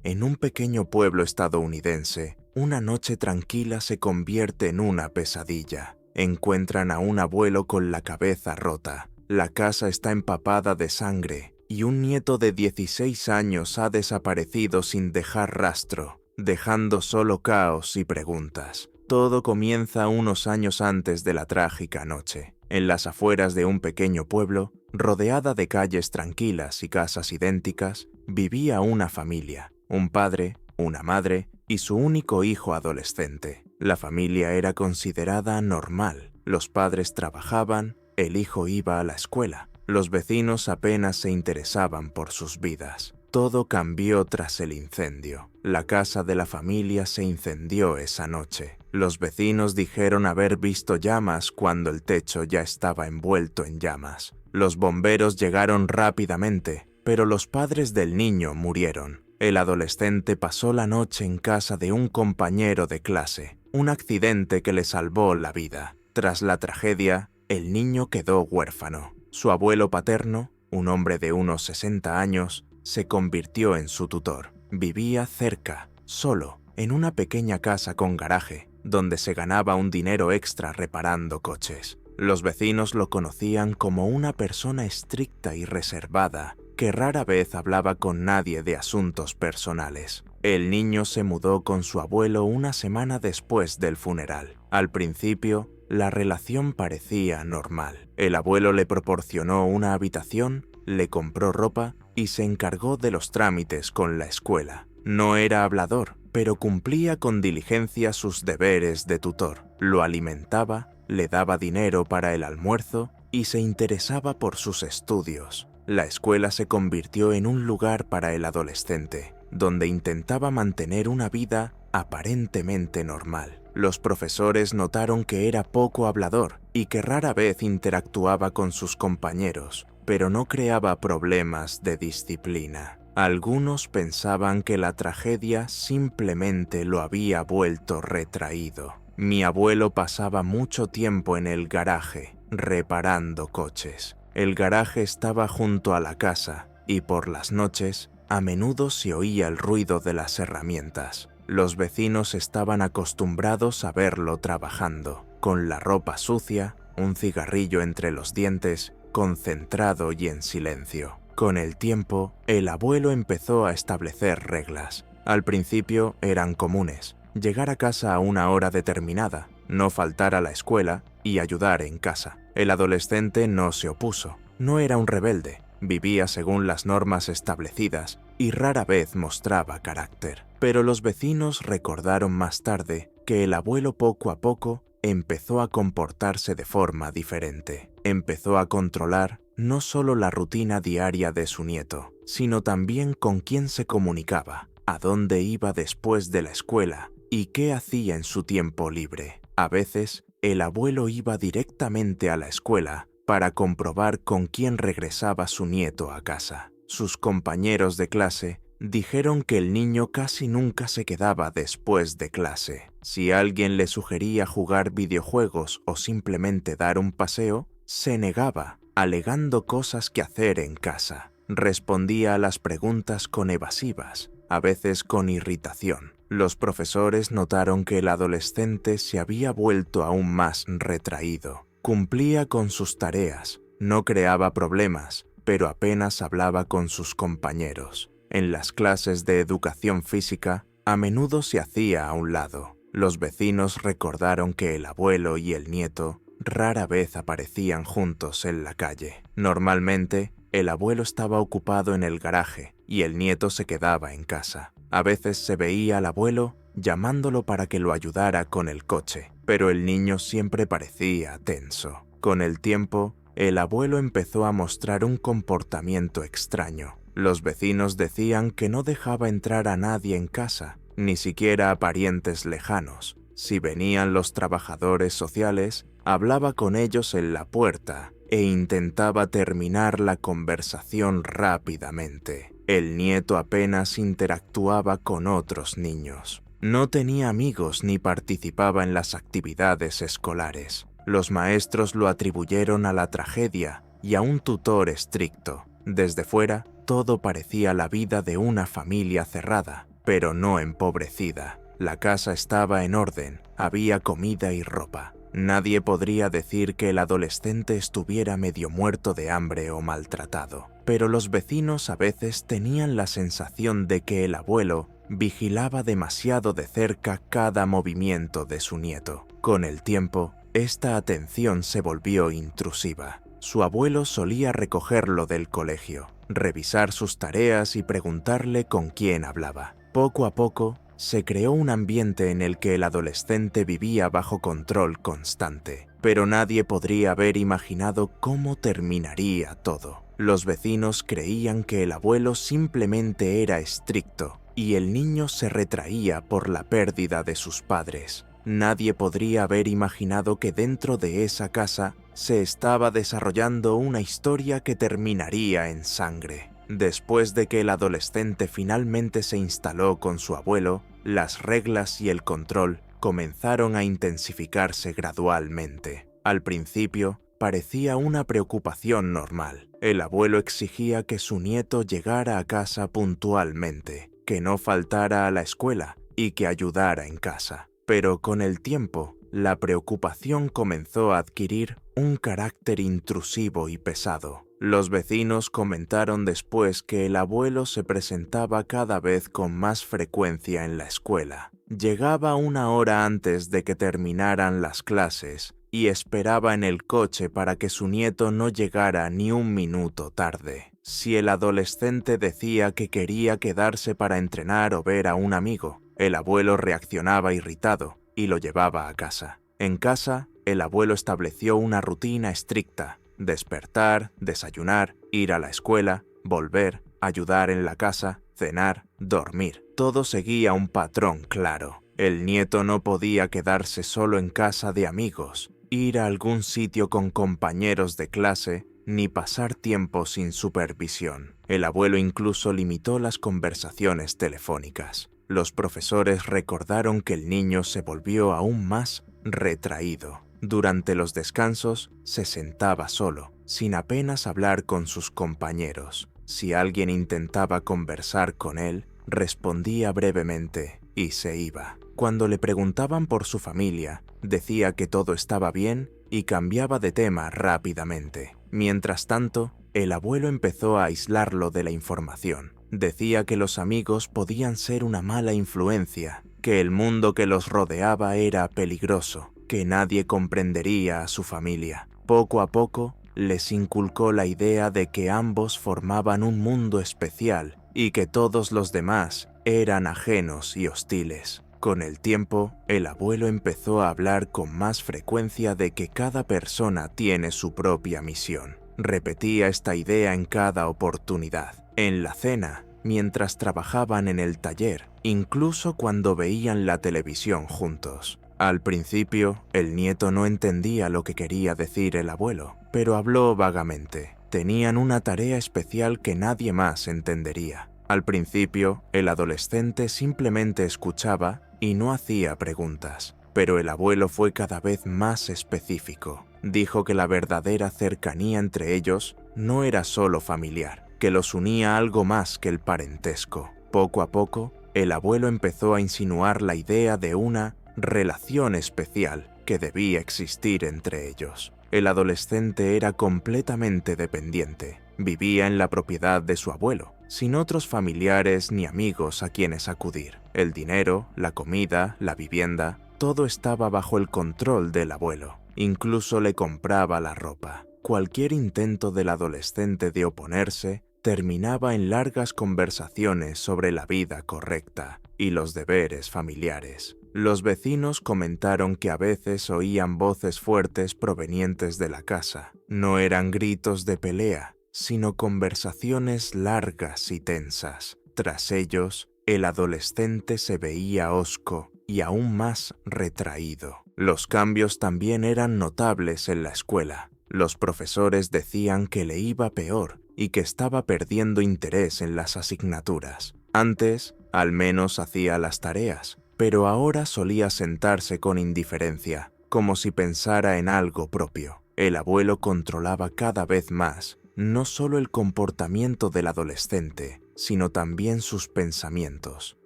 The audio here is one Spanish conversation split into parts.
En un pequeño pueblo estadounidense, una noche tranquila se convierte en una pesadilla. Encuentran a un abuelo con la cabeza rota. La casa está empapada de sangre y un nieto de 16 años ha desaparecido sin dejar rastro, dejando solo caos y preguntas. Todo comienza unos años antes de la trágica noche. En las afueras de un pequeño pueblo, rodeada de calles tranquilas y casas idénticas, vivía una familia, un padre, una madre y su único hijo adolescente. La familia era considerada normal. Los padres trabajaban, el hijo iba a la escuela. Los vecinos apenas se interesaban por sus vidas. Todo cambió tras el incendio. La casa de la familia se incendió esa noche. Los vecinos dijeron haber visto llamas cuando el techo ya estaba envuelto en llamas. Los bomberos llegaron rápidamente, pero los padres del niño murieron. El adolescente pasó la noche en casa de un compañero de clase, un accidente que le salvó la vida. Tras la tragedia, el niño quedó huérfano. Su abuelo paterno, un hombre de unos 60 años, se convirtió en su tutor. Vivía cerca, solo, en una pequeña casa con garaje, donde se ganaba un dinero extra reparando coches. Los vecinos lo conocían como una persona estricta y reservada, que rara vez hablaba con nadie de asuntos personales. El niño se mudó con su abuelo una semana después del funeral. Al principio, la relación parecía normal. El abuelo le proporcionó una habitación, le compró ropa y se encargó de los trámites con la escuela. No era hablador, pero cumplía con diligencia sus deberes de tutor. Lo alimentaba, le daba dinero para el almuerzo y se interesaba por sus estudios. La escuela se convirtió en un lugar para el adolescente, donde intentaba mantener una vida aparentemente normal. Los profesores notaron que era poco hablador y que rara vez interactuaba con sus compañeros, pero no creaba problemas de disciplina. Algunos pensaban que la tragedia simplemente lo había vuelto retraído. Mi abuelo pasaba mucho tiempo en el garaje, reparando coches. El garaje estaba junto a la casa y por las noches a menudo se oía el ruido de las herramientas. Los vecinos estaban acostumbrados a verlo trabajando, con la ropa sucia, un cigarrillo entre los dientes, concentrado y en silencio. Con el tiempo, el abuelo empezó a establecer reglas. Al principio eran comunes: llegar a casa a una hora determinada, no faltar a la escuela y ayudar en casa. El adolescente no se opuso. No era un rebelde, vivía según las normas establecidas y rara vez mostraba carácter. Pero los vecinos recordaron más tarde que el abuelo poco a poco empezó a comportarse de forma diferente. Empezó a controlar no solo la rutina diaria de su nieto, sino también con quién se comunicaba, a dónde iba después de la escuela y qué hacía en su tiempo libre. A veces, el abuelo iba directamente a la escuela para comprobar con quién regresaba su nieto a casa. Sus compañeros de clase dijeron que el niño casi nunca se quedaba después de clase. Si alguien le sugería jugar videojuegos o simplemente dar un paseo, se negaba, alegando cosas que hacer en casa. Respondía a las preguntas con evasivas, a veces con irritación. Los profesores notaron que el adolescente se había vuelto aún más retraído. Cumplía con sus tareas, no creaba problemas, pero apenas hablaba con sus compañeros. En las clases de educación física, a menudo se hacía a un lado. Los vecinos recordaron que el abuelo y el nieto rara vez aparecían juntos en la calle. Normalmente, el abuelo estaba ocupado en el garaje y el nieto se quedaba en casa. A veces se veía al abuelo llamándolo para que lo ayudara con el coche, pero el niño siempre parecía tenso. Con el tiempo, el abuelo empezó a mostrar un comportamiento extraño. Los vecinos decían que no dejaba entrar a nadie en casa, ni siquiera a parientes lejanos. Si venían los trabajadores sociales, hablaba con ellos en la puerta e intentaba terminar la conversación rápidamente. El nieto apenas interactuaba con otros niños. No tenía amigos ni participaba en las actividades escolares. Los maestros lo atribuyeron a la tragedia y a un tutor estricto. Desde fuera, todo parecía la vida de una familia cerrada, pero no empobrecida. La casa estaba en orden, había comida y ropa. Nadie podría decir que el adolescente estuviera medio muerto de hambre o maltratado, pero los vecinos a veces tenían la sensación de que el abuelo vigilaba demasiado de cerca cada movimiento de su nieto. Con el tiempo, esta atención se volvió intrusiva. Su abuelo solía recogerlo del colegio, revisar sus tareas y preguntarle con quién hablaba. Poco a poco, se creó un ambiente en el que el adolescente vivía bajo control constante, pero nadie podría haber imaginado cómo terminaría todo. Los vecinos creían que el abuelo simplemente era estricto y el niño se retraía por la pérdida de sus padres. Nadie podría haber imaginado que dentro de esa casa se estaba desarrollando una historia que terminaría en sangre. Después de que el adolescente finalmente se instaló con su abuelo, las reglas y el control comenzaron a intensificarse gradualmente. Al principio, parecía una preocupación normal. El abuelo exigía que su nieto llegara a casa puntualmente, que no faltara a la escuela y que ayudara en casa. Pero con el tiempo, la preocupación comenzó a adquirir un carácter intrusivo y pesado. Los vecinos comentaron después que el abuelo se presentaba cada vez con más frecuencia en la escuela. Llegaba una hora antes de que terminaran las clases y esperaba en el coche para que su nieto no llegara ni un minuto tarde. Si el adolescente decía que quería quedarse para entrenar o ver a un amigo, el abuelo reaccionaba irritado y lo llevaba a casa. En casa, el abuelo estableció una rutina estricta: despertar, desayunar, ir a la escuela, volver, ayudar en la casa, cenar, dormir. Todo seguía un patrón claro. El nieto no podía quedarse solo en casa de amigos, ir a algún sitio con compañeros de clase, ni pasar tiempo sin supervisión. El abuelo incluso limitó las conversaciones telefónicas. Los profesores recordaron que el niño se volvió aún más retraído. Durante los descansos, se sentaba solo, sin apenas hablar con sus compañeros. Si alguien intentaba conversar con él, respondía brevemente y se iba. Cuando le preguntaban por su familia, decía que todo estaba bien y cambiaba de tema rápidamente. Mientras tanto, el abuelo empezó a aislarlo de la información. Decía que los amigos podían ser una mala influencia, que el mundo que los rodeaba era peligroso, que nadie comprendería a su familia. Poco a poco, les inculcó la idea de que ambos formaban un mundo especial y que todos los demás eran ajenos y hostiles. Con el tiempo, el abuelo empezó a hablar con más frecuencia de que cada persona tiene su propia misión. Repetía esta idea en cada oportunidad. En la cena, mientras trabajaban en el taller, incluso cuando veían la televisión juntos. Al principio, el nieto no entendía lo que quería decir el abuelo, pero habló vagamente. Tenían una tarea especial que nadie más entendería. Al principio, el adolescente simplemente escuchaba y no hacía preguntas, pero el abuelo fue cada vez más específico. Dijo que la verdadera cercanía entre ellos no era solo familiar, que los unía algo más que el parentesco. Poco a poco, el abuelo empezó a insinuar la idea de una relación especial que debía existir entre ellos. El adolescente era completamente dependiente. Vivía en la propiedad de su abuelo, sin otros familiares ni amigos a quienes acudir. El dinero, la comida, la vivienda, todo estaba bajo el control del abuelo. Incluso le compraba la ropa. Cualquier intento del adolescente de oponerse terminaba en largas conversaciones sobre la vida correcta y los deberes familiares. Los vecinos comentaron que a veces oían voces fuertes provenientes de la casa. No eran gritos de pelea, sino conversaciones largas y tensas. Tras ellos, el adolescente se veía hosco y aún más retraído. Los cambios también eran notables en la escuela. Los profesores decían que le iba peor y que estaba perdiendo interés en las asignaturas. Antes, al menos hacía las tareas, pero ahora solía sentarse con indiferencia, como si pensara en algo propio. El abuelo controlaba cada vez más, no solo el comportamiento del adolescente, sino también sus pensamientos.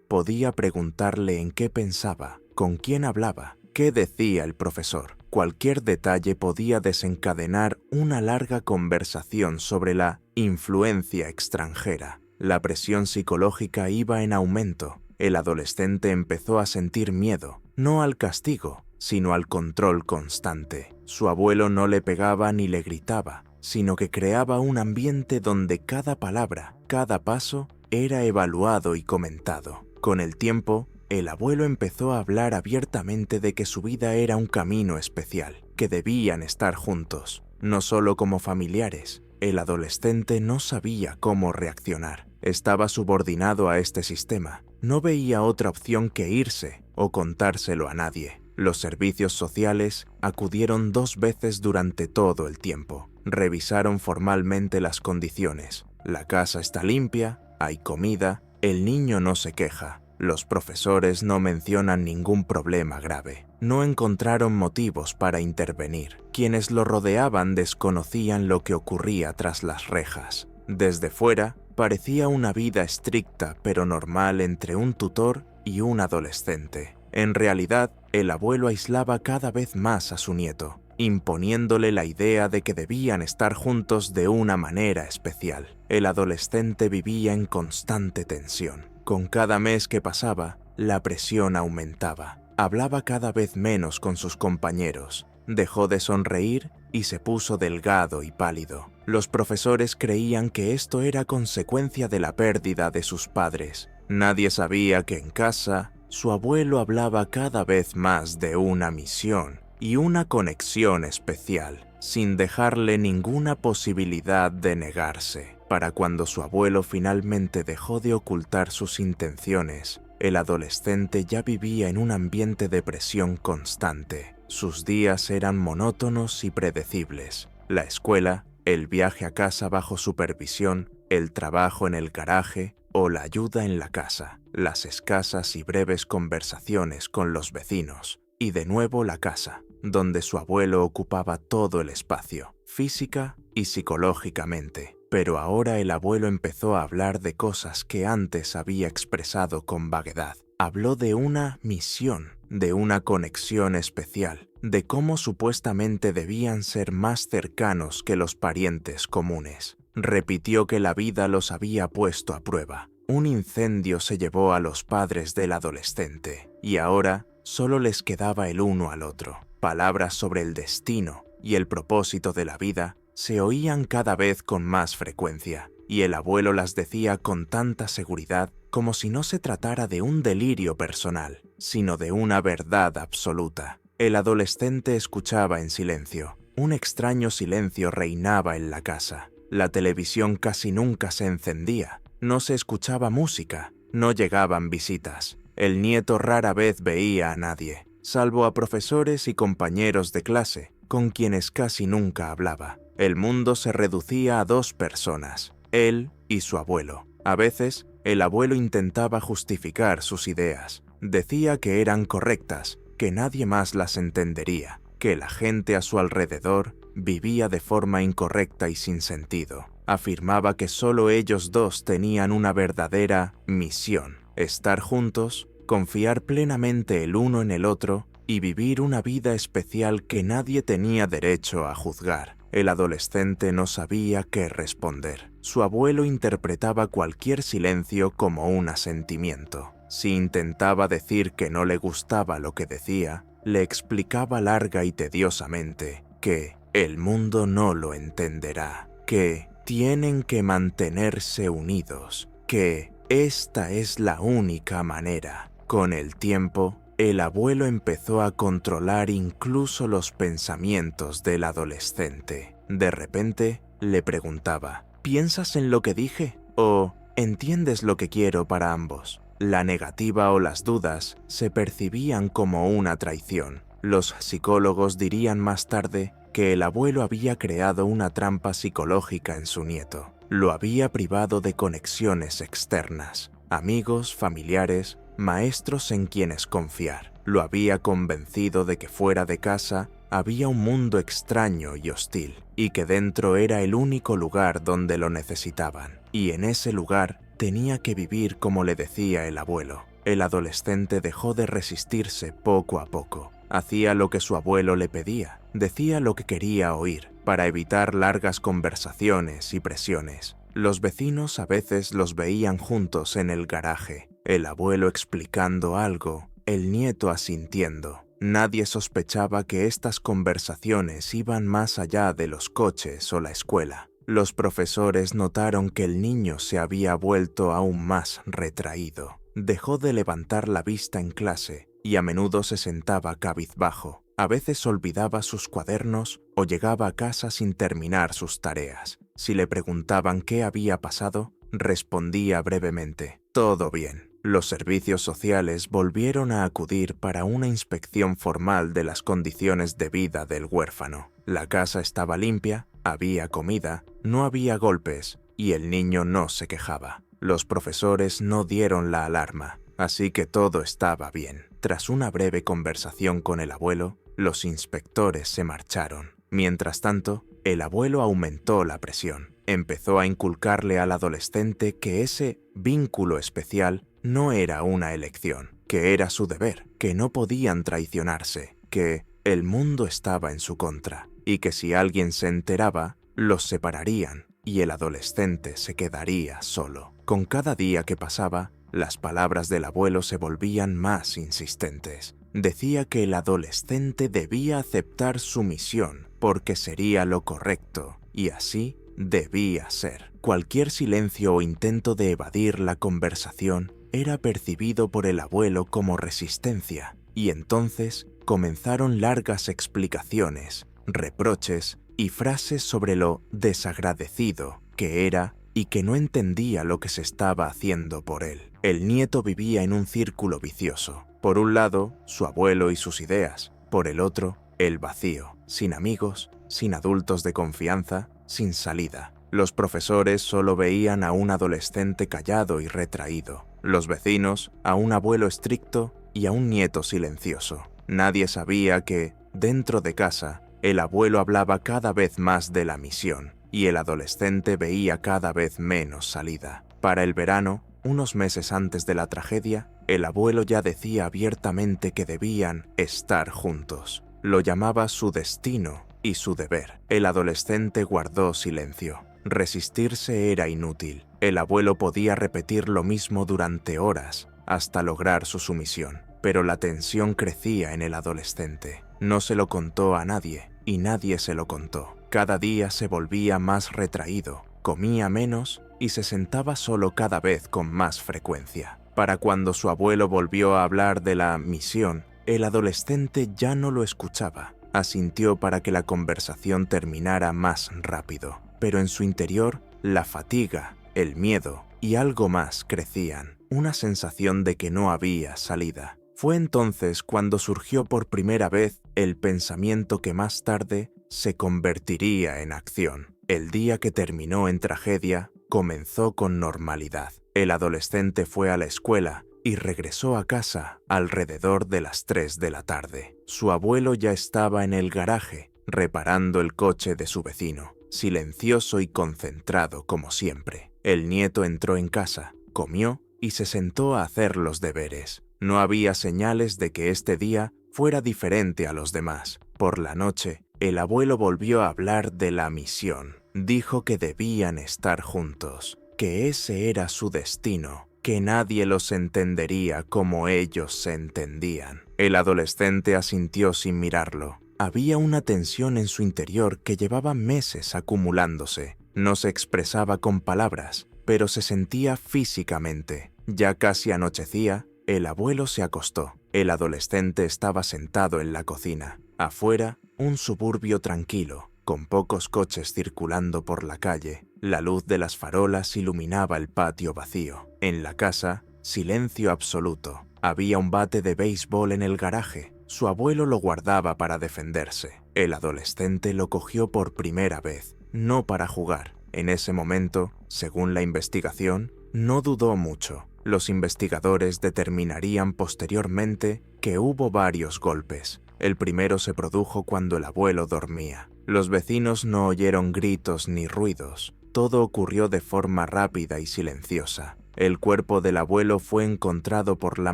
Podía preguntarle en qué pensaba, con quién hablaba, qué decía el profesor. Cualquier detalle podía desencadenar una larga conversación sobre la influencia extranjera. La presión psicológica iba en aumento. El adolescente empezó a sentir miedo, no al castigo, sino al control constante. Su abuelo no le pegaba ni le gritaba, sino que creaba un ambiente donde cada palabra, cada paso, era evaluado y comentado. Con el tiempo, el abuelo empezó a hablar abiertamente de que su vida era un camino especial, que debían estar juntos, no solo como familiares. El adolescente no sabía cómo reaccionar. Estaba subordinado a este sistema. No veía otra opción que irse o contárselo a nadie. Los servicios sociales acudieron 2 veces durante todo el tiempo. Revisaron formalmente las condiciones. La casa está limpia, hay comida, el niño no se queja. Los profesores no mencionan ningún problema grave. No encontraron motivos para intervenir. Quienes lo rodeaban desconocían lo que ocurría tras las rejas. Desde fuera, parecía una vida estricta pero normal entre un tutor y un adolescente. En realidad, el abuelo aislaba cada vez más a su nieto, imponiéndole la idea de que debían estar juntos de una manera especial. El adolescente vivía en constante tensión. Con cada mes que pasaba, la presión aumentaba. Hablaba cada vez menos con sus compañeros. Dejó de sonreír y se puso delgado y pálido. Los profesores creían que esto era consecuencia de la pérdida de sus padres. Nadie sabía que en casa, su abuelo hablaba cada vez más de una misión y una conexión especial, sin dejarle ninguna posibilidad de negarse. Para cuando su abuelo finalmente dejó de ocultar sus intenciones, el adolescente ya vivía en un ambiente de presión constante. Sus días eran monótonos y predecibles. La escuela, el viaje a casa bajo supervisión, el trabajo en el garaje o la ayuda en la casa, las escasas y breves conversaciones con los vecinos, y de nuevo la casa, donde su abuelo ocupaba todo el espacio, física y psicológicamente. Pero ahora el abuelo empezó a hablar de cosas que antes había expresado con vaguedad. Habló de una misión, de una conexión especial, de cómo supuestamente debían ser más cercanos que los parientes comunes. Repitió que la vida los había puesto a prueba. Un incendio se llevó a los padres del adolescente, y ahora solo les quedaba el uno al otro. Palabras sobre el destino y el propósito de la vida se oían cada vez con más frecuencia, y el abuelo las decía con tanta seguridad como si no se tratara de un delirio personal, sino de una verdad absoluta. El adolescente escuchaba en silencio. Un extraño silencio reinaba en la casa. La televisión casi nunca se encendía, no se escuchaba música, no llegaban visitas. El nieto rara vez veía a nadie, salvo a profesores y compañeros de clase, con quienes casi nunca hablaba. El mundo se reducía a 2 personas, él y su abuelo. A veces, el abuelo intentaba justificar sus ideas. Decía que eran correctas, que nadie más las entendería, que la gente a su alrededor vivía de forma incorrecta y sin sentido. Afirmaba que solo ellos dos tenían una verdadera misión: estar juntos, confiar plenamente el uno en el otro y vivir una vida especial que nadie tenía derecho a juzgar. El adolescente no sabía qué responder. Su abuelo interpretaba cualquier silencio como un asentimiento. Si intentaba decir que no le gustaba lo que decía, le explicaba larga y tediosamente que el mundo no lo entenderá, que tienen que mantenerse unidos, que esta es la única manera. Con el tiempo, el abuelo empezó a controlar incluso los pensamientos del adolescente. De repente, le preguntaba: ¿piensas en lo que dije? ¿O entiendes lo que quiero para ambos? La negativa o las dudas se percibían como una traición. Los psicólogos dirían más tarde que el abuelo había creado una trampa psicológica en su nieto. Lo había privado de conexiones externas, amigos, familiares, maestros en quienes confiar. Lo había convencido de que fuera de casa había un mundo extraño y hostil, y que dentro era el único lugar donde lo necesitaban. Y en ese lugar tenía que vivir como le decía el abuelo. el adolescente dejó de resistirse poco a poco. Hacía lo que su abuelo le pedía, decía lo que quería oír, para evitar largas conversaciones y presiones. Los vecinos a veces los veían juntos en el garaje, el abuelo explicando algo, el nieto asintiendo. Nadie sospechaba que estas conversaciones iban más allá de los coches o la escuela. Los profesores notaron que el niño se había vuelto aún más retraído. Dejó de levantar la vista en clase y a menudo se sentaba cabizbajo. A veces olvidaba sus cuadernos o llegaba a casa sin terminar sus tareas. Si le preguntaban qué había pasado, respondía brevemente: «Todo bien». Los servicios sociales volvieron a acudir para una inspección formal de las condiciones de vida del huérfano. La casa estaba limpia, había comida, no había golpes y el niño no se quejaba. Los profesores no dieron la alarma, así que todo estaba bien. Tras una breve conversación con el abuelo, los inspectores se marcharon. Mientras tanto, el abuelo aumentó la presión. Empezó a inculcarle al adolescente que ese vínculo especial no era una elección, que era su deber, que no podían traicionarse, que el mundo estaba en su contra y que si alguien se enteraba, los separarían y el adolescente se quedaría solo. Con cada día que pasaba, las palabras del abuelo se volvían más insistentes. Decía que el adolescente debía aceptar su misión porque sería lo correcto y así debía ser. Cualquier silencio o intento de evadir la conversación era percibido por el abuelo como resistencia, y entonces comenzaron largas explicaciones, reproches y frases sobre lo desagradecido que era y que no entendía lo que se estaba haciendo por él. El nieto vivía en un círculo vicioso. Por un lado, su abuelo y sus ideas, por el otro, el vacío, sin amigos, sin adultos de confianza, sin salida. Los profesores solo veían a un adolescente callado y retraído. Los vecinos, a un abuelo estricto y a un nieto silencioso. Nadie sabía que, dentro de casa, el abuelo hablaba cada vez más de la misión y el adolescente veía cada vez menos salida. Para el verano, unos meses antes de la tragedia, el abuelo ya decía abiertamente que debían estar juntos. Lo llamaba su destino y su deber. El adolescente guardó silencio. Resistirse era inútil. El abuelo podía repetir lo mismo durante horas hasta lograr su sumisión, pero la tensión crecía en el adolescente. No se lo contó a nadie y nadie se lo contó. Cada día se volvía más retraído, comía menos y se sentaba solo cada vez con más frecuencia. Para cuando su abuelo volvió a hablar de la misión, el adolescente ya no lo escuchaba. Asintió para que la conversación terminara más rápido, pero en su interior la fatiga, el miedo y algo más crecían, una sensación de que no había salida. Fue entonces cuando surgió por primera vez el pensamiento que más tarde se convertiría en acción. El día que terminó en tragedia comenzó con normalidad. El adolescente fue a la escuela y regresó a casa alrededor de las 3 de la tarde. Su abuelo ya estaba en el garaje, reparando el coche de su vecino, silencioso y concentrado como siempre. El nieto entró en casa, comió y se sentó a hacer los deberes. No había señales de que este día fuera diferente a los demás. Por la noche, el abuelo volvió a hablar de la misión. Dijo que debían estar juntos, que ese era su destino, que nadie los entendería como ellos se entendían. El adolescente asintió sin mirarlo. Había una tensión en su interior que llevaba meses acumulándose. No se expresaba con palabras, pero se sentía físicamente. Ya casi anochecía, el abuelo se acostó. El adolescente estaba sentado en la cocina. Afuera, un suburbio tranquilo, con pocos coches circulando por la calle. La luz de las farolas iluminaba el patio vacío. En la casa, silencio absoluto. Había un bate de béisbol en el garaje. Su abuelo lo guardaba para defenderse. El adolescente lo cogió por primera vez, no para jugar. En ese momento, según la investigación, no dudó mucho. Los investigadores determinarían posteriormente que hubo varios golpes. El primero se produjo cuando el abuelo dormía. Los vecinos no oyeron gritos ni ruidos. Todo ocurrió de forma rápida y silenciosa. El cuerpo del abuelo fue encontrado por la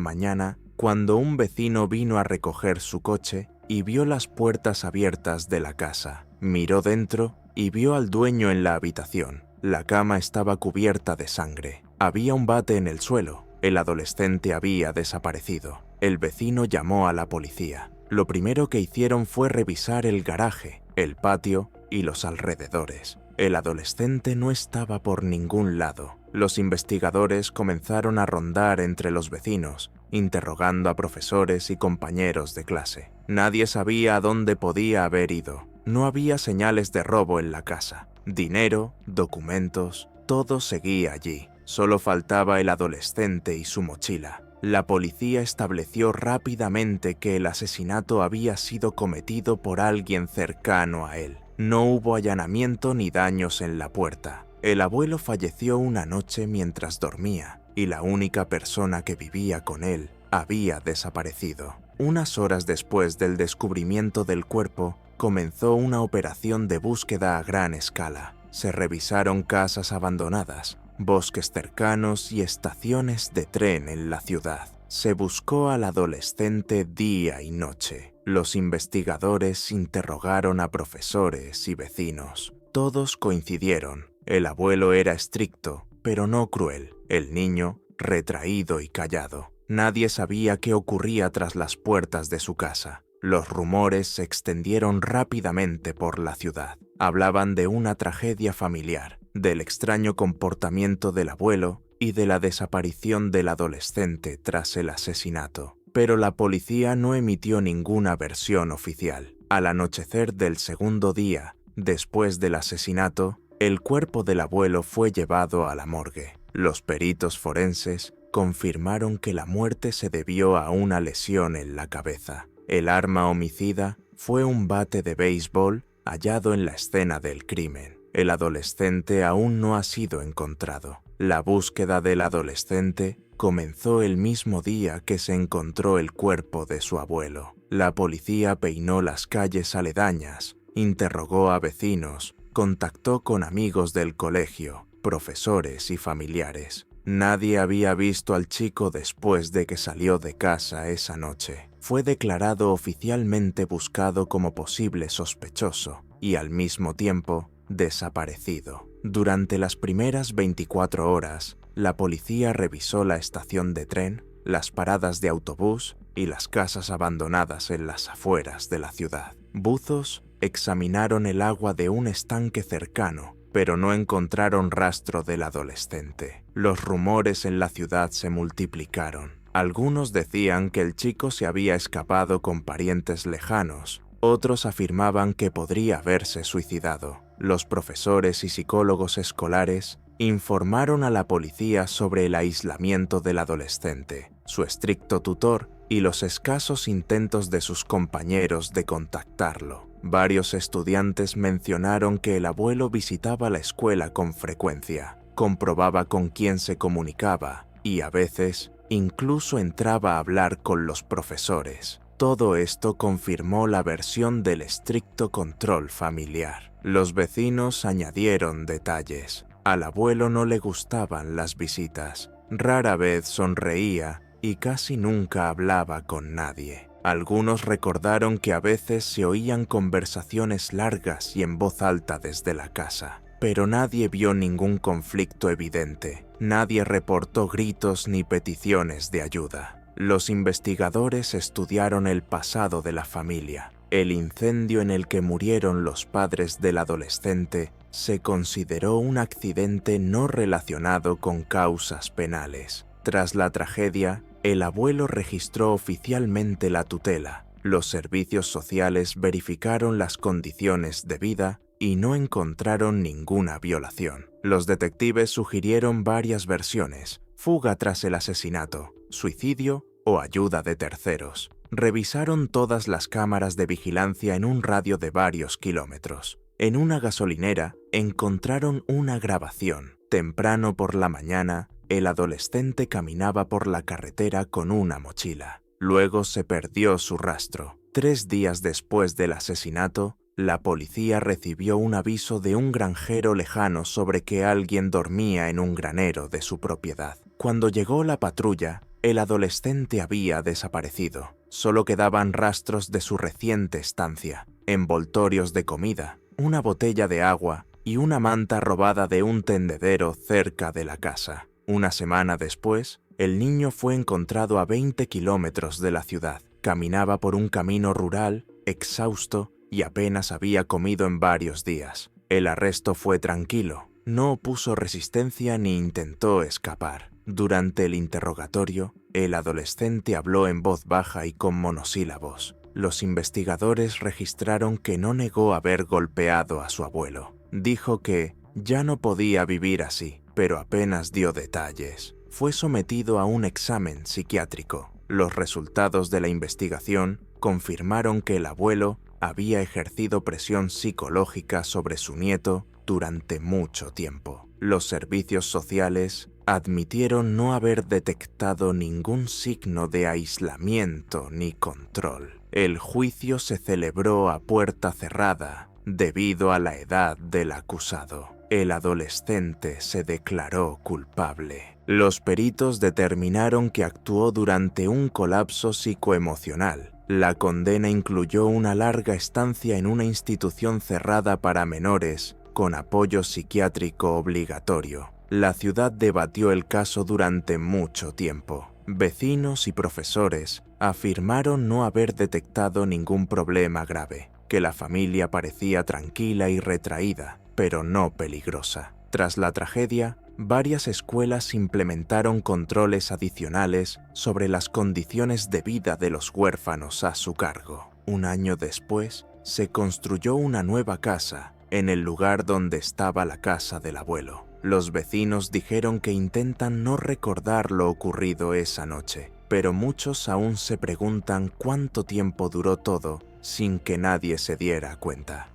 mañana cuando un vecino vino a recoger su coche y vio las puertas abiertas de la casa. Miró dentro y vio al dueño en la habitación. La cama estaba cubierta de sangre. Había un bate en el suelo. El adolescente había desaparecido. El vecino llamó a la policía. Lo primero que hicieron fue revisar el garaje, el patio y los alrededores. El adolescente no estaba por ningún lado. Los investigadores comenzaron a rondar entre los vecinos, interrogando a profesores y compañeros de clase. Nadie sabía a dónde podía haber ido. No había señales de robo en la casa. Dinero, documentos, todo seguía allí. Solo faltaba el adolescente y su mochila. La policía estableció rápidamente que el asesinato había sido cometido por alguien cercano a él. No hubo allanamiento ni daños en la puerta. El abuelo falleció una noche mientras dormía y la única persona que vivía con él había desaparecido. Unas horas después del descubrimiento del cuerpo, comenzó una operación de búsqueda a gran escala. Se revisaron casas abandonadas, bosques cercanos y estaciones de tren en la ciudad. Se buscó al adolescente día y noche. Los investigadores interrogaron a profesores y vecinos. Todos coincidieron. El abuelo era estricto, pero no cruel. El niño, retraído y callado. Nadie sabía qué ocurría tras las puertas de su casa. Los rumores se extendieron rápidamente por la ciudad. Hablaban de una tragedia familiar, del extraño comportamiento del abuelo y de la desaparición del adolescente tras el asesinato. Pero la policía no emitió ninguna versión oficial. Al anochecer del segundo día, después del asesinato, el cuerpo del abuelo fue llevado a la morgue. Los peritos forenses confirmaron que la muerte se debió a una lesión en la cabeza. El arma homicida fue un bate de béisbol hallado en la escena del crimen. El adolescente aún no ha sido encontrado. La búsqueda del adolescente comenzó el mismo día que se encontró el cuerpo de su abuelo. La policía peinó las calles aledañas, interrogó a vecinos, contactó con amigos del colegio, profesores y familiares. Nadie había visto al chico después de que salió de casa esa noche. Fue declarado oficialmente buscado como posible sospechoso y al mismo tiempo desaparecido. Durante las primeras 24 horas, la policía revisó la estación de tren, las paradas de autobús y las casas abandonadas en las afueras de la ciudad. Buzos examinaron el agua de un estanque cercano, pero no encontraron rastro del adolescente. Los rumores en la ciudad se multiplicaron. Algunos decían que el chico se había escapado con parientes lejanos, otros afirmaban que podría haberse suicidado. Los profesores y psicólogos escolares informaron a la policía sobre el aislamiento del adolescente, su estricto tutor y los escasos intentos de sus compañeros de contactarlo. Varios estudiantes mencionaron que el abuelo visitaba la escuela con frecuencia, comprobaba con quién se comunicaba y a veces incluso entraba a hablar con los profesores. Todo esto confirmó la versión del estricto control familiar. Los vecinos añadieron detalles. Al abuelo no le gustaban las visitas. Rara vez sonreía y casi nunca hablaba con nadie. Algunos recordaron que a veces se oían conversaciones largas y en voz alta desde la casa. Pero nadie vio ningún conflicto evidente. Nadie reportó gritos ni peticiones de ayuda. Los investigadores estudiaron el pasado de la familia. El incendio en el que murieron los padres del adolescente se consideró un accidente no relacionado con causas penales. Tras la tragedia, el abuelo registró oficialmente la tutela. Los servicios sociales verificaron las condiciones de vida y no encontraron ninguna violación. Los detectives sugirieron varias versiones: fuga tras el asesinato, suicidio o ayuda de terceros. Revisaron todas las cámaras de vigilancia en un radio de varios kilómetros. En una gasolinera encontraron una grabación. Temprano por la mañana, el adolescente caminaba por la carretera con una mochila. Luego se perdió su rastro. 3 días después del asesinato, la policía recibió un aviso de un granjero lejano sobre que alguien dormía en un granero de su propiedad. Cuando llegó la patrulla, el adolescente había desaparecido. Solo quedaban rastros de su reciente estancia, envoltorios de comida, una botella de agua y una manta robada de un tendedero cerca de la casa. Una semana después, el niño fue encontrado a 20 kilómetros de la ciudad. Caminaba por un camino rural, exhausto, y apenas había comido en varios días. El arresto fue tranquilo. No opuso resistencia ni intentó escapar. Durante el interrogatorio, el adolescente habló en voz baja y con monosílabos. Los investigadores registraron que no negó haber golpeado a su abuelo. Dijo que ya no podía vivir así, pero apenas dio detalles. Fue sometido a un examen psiquiátrico. Los resultados de la investigación confirmaron que el abuelo había ejercido presión psicológica sobre su nieto durante mucho tiempo. Los servicios sociales admitieron no haber detectado ningún signo de aislamiento ni control. El juicio se celebró a puerta cerrada debido a la edad del acusado. El adolescente se declaró culpable. Los peritos determinaron que actuó durante un colapso psicoemocional. La condena incluyó una larga estancia en una institución cerrada para menores con apoyo psiquiátrico obligatorio. La ciudad debatió el caso durante mucho tiempo. Vecinos y profesores afirmaron no haber detectado ningún problema grave, que la familia parecía tranquila y retraída, pero no peligrosa. Tras la tragedia, varias escuelas implementaron controles adicionales sobre las condiciones de vida de los huérfanos a su cargo. Un año después, se construyó una nueva casa en el lugar donde estaba la casa del abuelo. Los vecinos dijeron que intentan no recordar lo ocurrido esa noche, pero muchos aún se preguntan cuánto tiempo duró todo sin que nadie se diera cuenta.